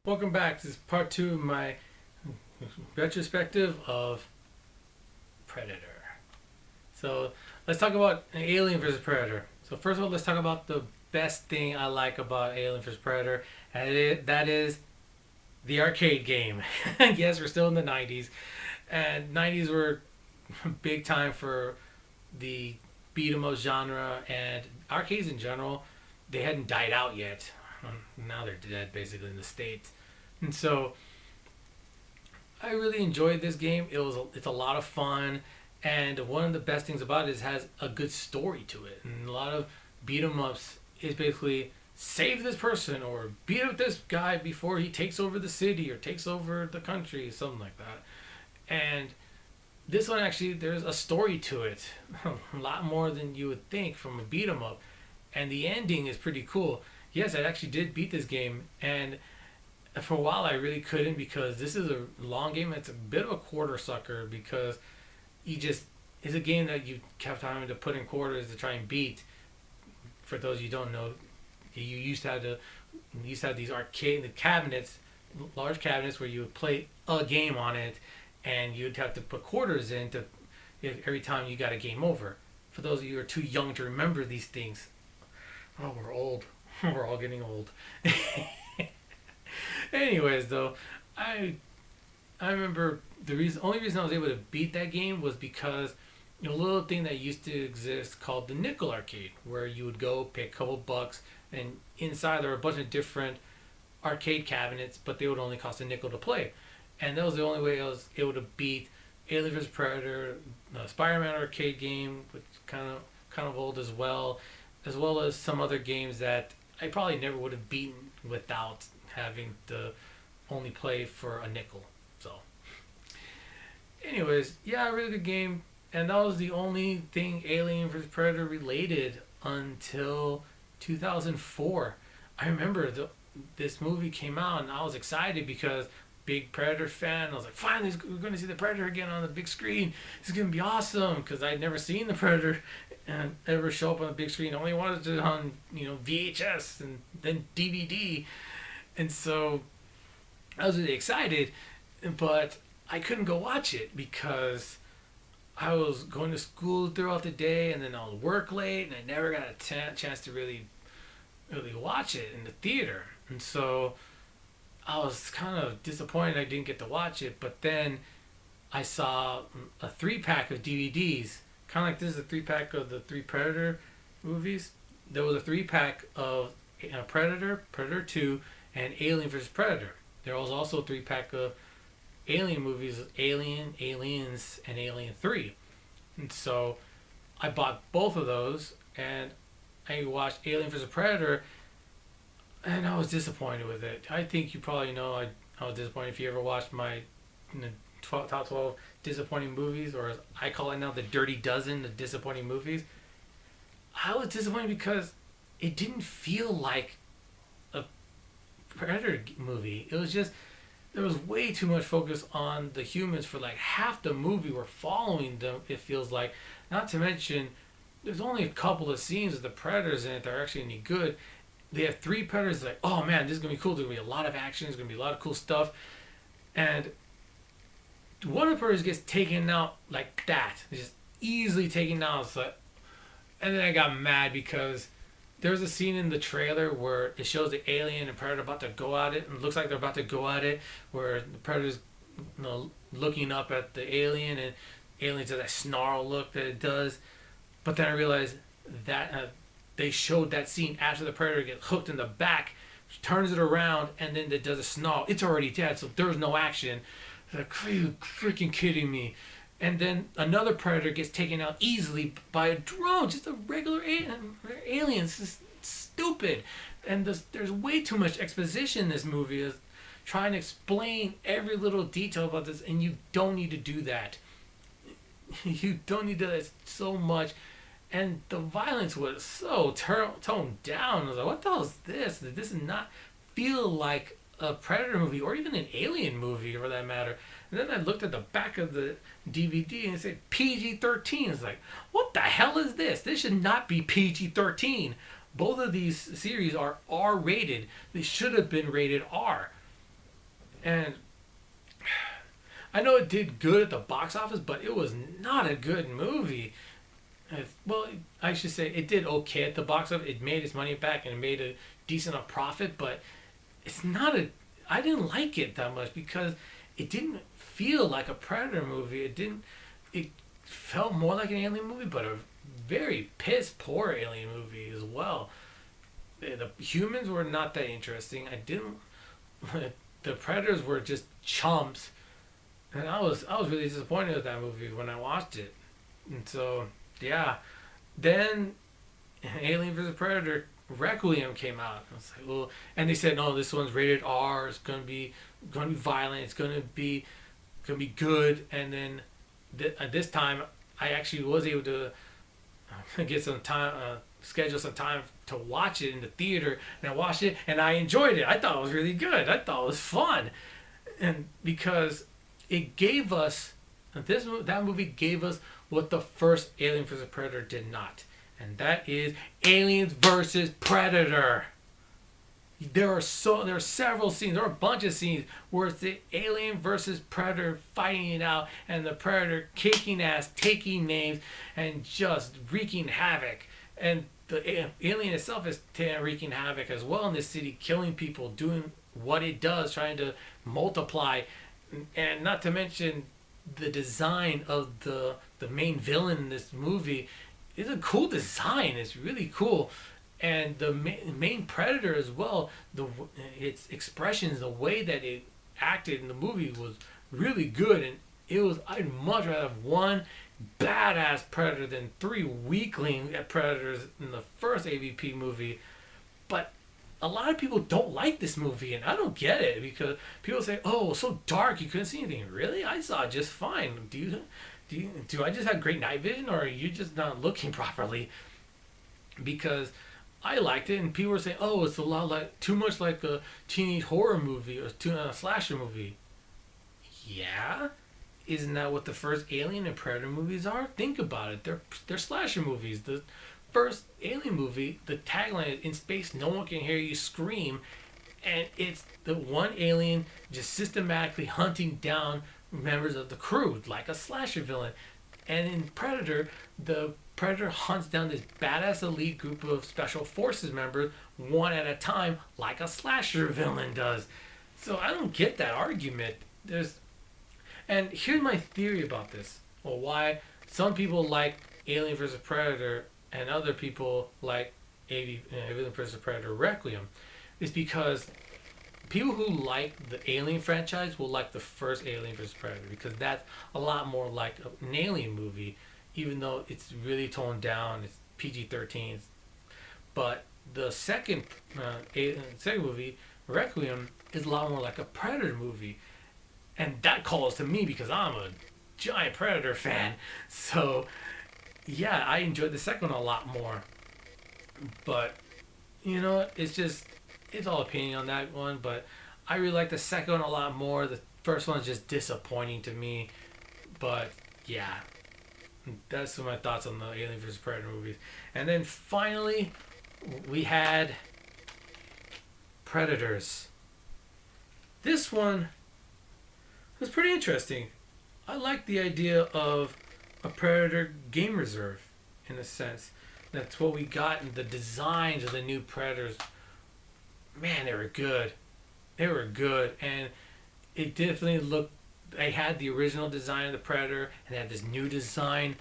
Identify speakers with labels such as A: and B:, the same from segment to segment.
A: Welcome back. This is part two of my retrospective of Predator. So let's talk about Alien versus Predator. So first of all, let's talk about the best thing I like about Alien versus Predator, and that is the arcade game. Yes, we're still in the 90s, and 90s were big time for the beat 'em up genre, and arcades in general. They hadn't died out yet. Now they're dead basically in the States. And so I really enjoyed this game. It's a lot of fun, and one of the best things about it is it has a good story to it. And a lot of beat 'em ups is basically save this person or beat up this guy before he takes over the city or takes over the country, something like that. And this one actually there's a story to it, a lot more than you would think from a beat 'em up, and the ending is pretty cool. Yes, I actually did beat this game, and for a while I really couldn't because this is a long game. It's a bit of a quarter sucker because you just it's a game that you kept having to put in quarters to try and beat. For those you don't know, you used to have these arcade cabinets, large cabinets where you would play a game on it, and you'd have to put quarters in to every time you got a game over. For those of you who are too young to remember these things, oh, we're old. We're all getting old. Anyways, though, I I remember only reason I was able to beat that game was because a little thing that used to exist called the nickel arcade, where you would go pay a couple bucks, and inside there were a bunch of different arcade cabinets, but they would only cost a nickel to play, and that was the only way I was able to beat Alien vs Predator, the Spider-Man arcade game, which kind of old as well as some other games that I probably never would have beaten without having to only play for a nickel. So, anyways, yeah, really good game, and that was the only thing Alien vs Predator related until 2004. I remember this movie came out, and I was excited because big Predator fan. I was like, finally, we're going to see the Predator again on the big screen. This is going to be awesome because I'd never seen the Predator and ever show up on the big screen. I only wanted it on VHS and then DVD, and so I was really excited, but I couldn't go watch it because I was going to school throughout the day, and then I would work late, and I never got a chance to really watch it in the theater. And so I was kind of disappointed I didn't get to watch it. But then I saw a 3-pack of DVDs, kind of like this is a 3-pack of the 3 Predator movies. There was a 3-pack of Predator, Predator 2, and Alien vs Predator. There was also a 3-pack of Alien movies, Alien, Aliens, and Alien 3. And so I bought both of those, and I watched Alien vs Predator, and I was disappointed with it. I think you probably know I was disappointed if you ever watched my top 12 disappointing movies, or as I call it now, the Dirty Dozen, the disappointing movies. I was disappointed because it didn't feel like a Predator movie. It was just there was way too much focus on the humans for like half the movie. We're following them, it feels like. Not to mention, there's only a couple of scenes with the Predators in it that are actually any good. They have 3 Predators, like, oh man, this is going to be cool. There's going to be a lot of action. There's going to be a lot of cool stuff. And one of the Predators gets taken out like that. It's just easily taken out. So, and then I got mad because there's a scene in the trailer where it shows the alien and Predator about to go at it, and it looks like they're about to go at it, where the Predator's looking up at the alien, and aliens have that snarl look that it does. But then I realized that they showed that scene after the Predator gets hooked in the back, turns it around, and then it does a snarl. It's already dead, so there's no action. It's like, are you freaking kidding me? And then another Predator gets taken out easily by a drone, just a regular alien. It's just stupid. And there's way too much exposition in this movie, is trying to explain every little detail about this, and you don't need to do that. You don't need to do that so much. And the violence was so toned down. I was like, what the hell is this? This does not feel like a Predator movie or even an Alien movie for that matter. And then I looked at the back of the DVD and it said PG-13. It's like, what the hell is this? This should not be PG-13. Both of these series are R-rated. They should have been rated R. And I know it did good at the box office, but it was not a good movie. Well, I should say it did okay at the box office. It made its money back and it made a decent enough profit, but it's not a. I didn't like it that much because it didn't feel like a Predator movie. It didn't. It felt more like an Alien movie, but a very piss poor Alien movie as well. The humans were not that interesting. I didn't. The Predators were just chumps, and I was really disappointed with that movie when I watched it. And so yeah, then Alien vs Predator Requiem came out. I was like, well, and they said no, this one's rated R. It's gonna be violent. It's gonna be good. And then this time, I actually was able to get some time, schedule some time to watch it in the theater, and I watched it, and I enjoyed it. I thought it was really good. I thought it was fun, and because it gave us that movie gave us what the first Alien vs Predator did not, and that is Aliens versus Predator. There are several scenes. There are a bunch of scenes where it's the Alien versus Predator fighting it out, and the Predator kicking ass, taking names, and just wreaking havoc. And the Alien itself is wreaking havoc as well in this city, killing people, doing what it does, trying to multiply, and not to mention the design of the main villain in this movie is a cool design. It's really cool. And the main Predator as well, its expressions, the way that it acted in the movie was really good. And I'd much rather have one badass Predator than three weakling Predators in the first AVP movie. But a lot of people don't like this movie, and I don't get it because people say, "Oh, it's so dark, you couldn't see anything." Really, I saw it just fine. Do I just have great night vision, or are you just not looking properly? Because I liked it, and people were saying, "Oh, it's a lot like too much like a teenage horror movie or a slasher movie." Yeah, isn't that what the first Alien and Predator movies are? Think about it. They're slasher movies. The first Alien movie, the tagline is "In space, no one can hear you scream," and it's the one alien just systematically hunting down members of the crew like a slasher villain. And in Predator, the Predator hunts down this badass elite group of special forces members one at a time like a slasher villain does. So I don't get that argument. And here's my theory about this. Well, why some people like Alien vs Predator and other people like Alien vs Predator Requiem is because people who like the Alien franchise will like the first Alien vs Predator because that's a lot more like an Alien movie, even though it's really toned down. It's PG-13, but the second movie, Requiem, is a lot more like a Predator movie, and that calls to me because I'm a giant Predator fan. So yeah, I enjoyed the second one a lot more. But it's all opinion on that one. But I really like the second one a lot more. The first one's just disappointing to me. But yeah, that's my thoughts on the Alien vs Predator movies. And then finally, we had Predators. This one was pretty interesting. I like the idea of a Predator game reserve, in a sense. That's what we got in the designs of the new Predators. Man, they were good. They were good, and it definitely looked. They had the original design of the Predator, and they had this new design,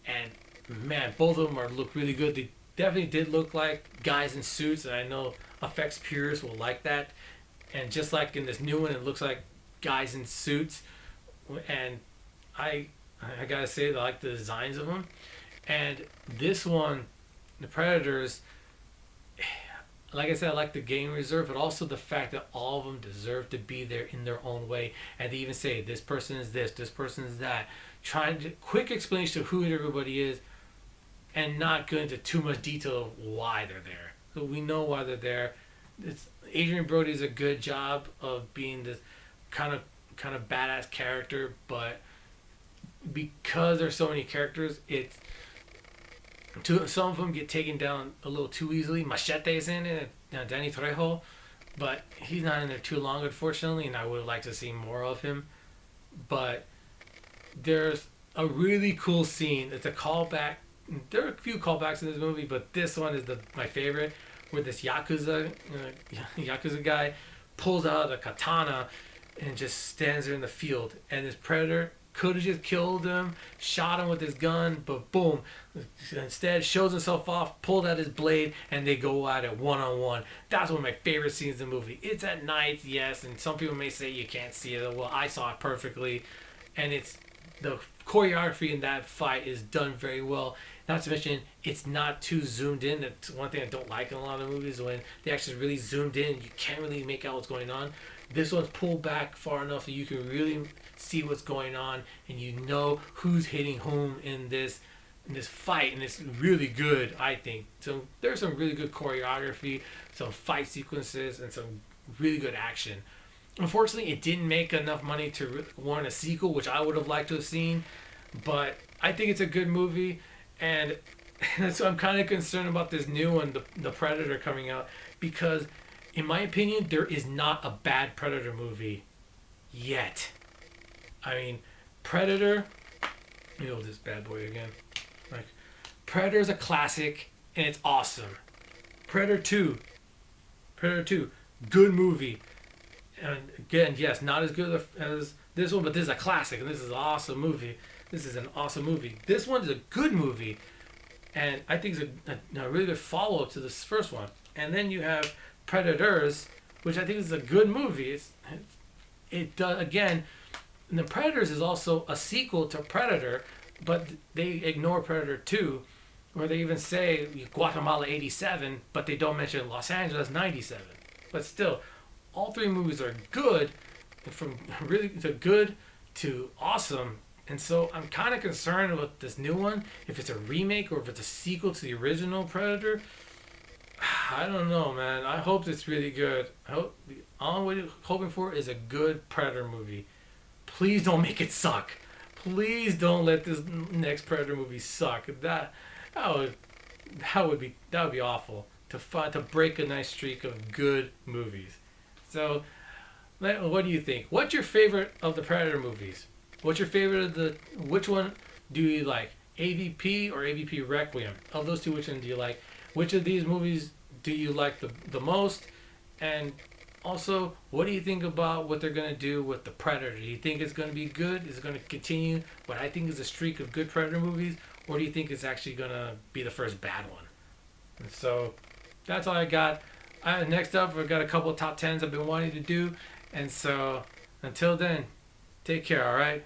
A: and man, both of them look really good. They definitely did look like guys in suits, and I know effects purists will like that. And just like in this new one, it looks like guys in suits, and I gotta say, I like the designs of them. And this one, the Predators, like I said, I like the game reserve, but also the fact that all of them deserve to be there in their own way. And they even say, this person is this person is that. Trying to quick explanation of who everybody is, and not go into too much detail of why they're there. So we know why they're there. Adrian Brody does a good job of being this kind of badass character, but because there's so many characters, some of them get taken down a little too easily. Machete is in it, Danny Trejo. but he's not in there too long, unfortunately, and I would like to see more of him. But there's a really cool scene. It's a callback. There are a few callbacks in this movie, but this one is my favorite, where this yakuza guy pulls out a katana and just stands there in the field, and this predator could have just killed him, shot him with his gun, but boom, instead shows himself off, pulled out his blade, and they go at it one on one. That's one of my favorite scenes in the movie. It's at night, yes, and some people may say you can't see it. Well, I saw it perfectly, and it's the choreography in that fight is done very well. Not to mention, it's not too zoomed in. That's one thing I don't like in a lot of movies, when they actually really zoomed in. You can't really make out what's going on. This one's pulled back far enough that you can really see what's going on, and you know who's hitting whom in this fight, and it's really good, I think. So there's some really good choreography, some fight sequences, and some really good action. Unfortunately, it didn't make enough money to warrant a sequel, which I would have liked to have seen. But I think it's a good movie, and so I'm kind of concerned about this new one, the Predator, coming out, because, in my opinion, there is not a bad Predator movie yet. I mean, Predator. Let me hold this bad boy again. Like, Predator is a classic, and it's awesome. Predator 2, good movie. And again, yes, not as good as this one, but this is a classic, and this is an awesome movie. This is an awesome movie. This one is a good movie, and I think it's a really good follow-up to this first one. And then you have Predators, which I think is a good movie. It does, again, and the Predators is also a sequel to Predator, but they ignore Predator 2, where they even say Guatemala 87, but they don't mention Los Angeles 97. But still, all three movies are good, from really to good to awesome. And so I'm kind of concerned with this new one, if it's a remake or if it's a sequel to the original Predator. I don't know, man. I hope it's really good. All I'm hoping for is a good Predator movie. Please don't make it suck. Please don't let this next Predator movie suck. That would be awful to break a nice streak of good movies. So, what do you think? What's your favorite of the Predator movies? What's your favorite of which one do you like? AVP or AVP Requiem? Of those two, which one do you like? Which of these movies do you like the most? And also, what do you think about what they're going to do with the Predator? Do you think it's going to be good? Is it going to continue what I think is a streak of good Predator movies? Or do you think it's actually going to be the first bad one? And so, that's all I got. Next up, I've got a couple of top 10s I've been wanting to do. And so, until then, take care, alright?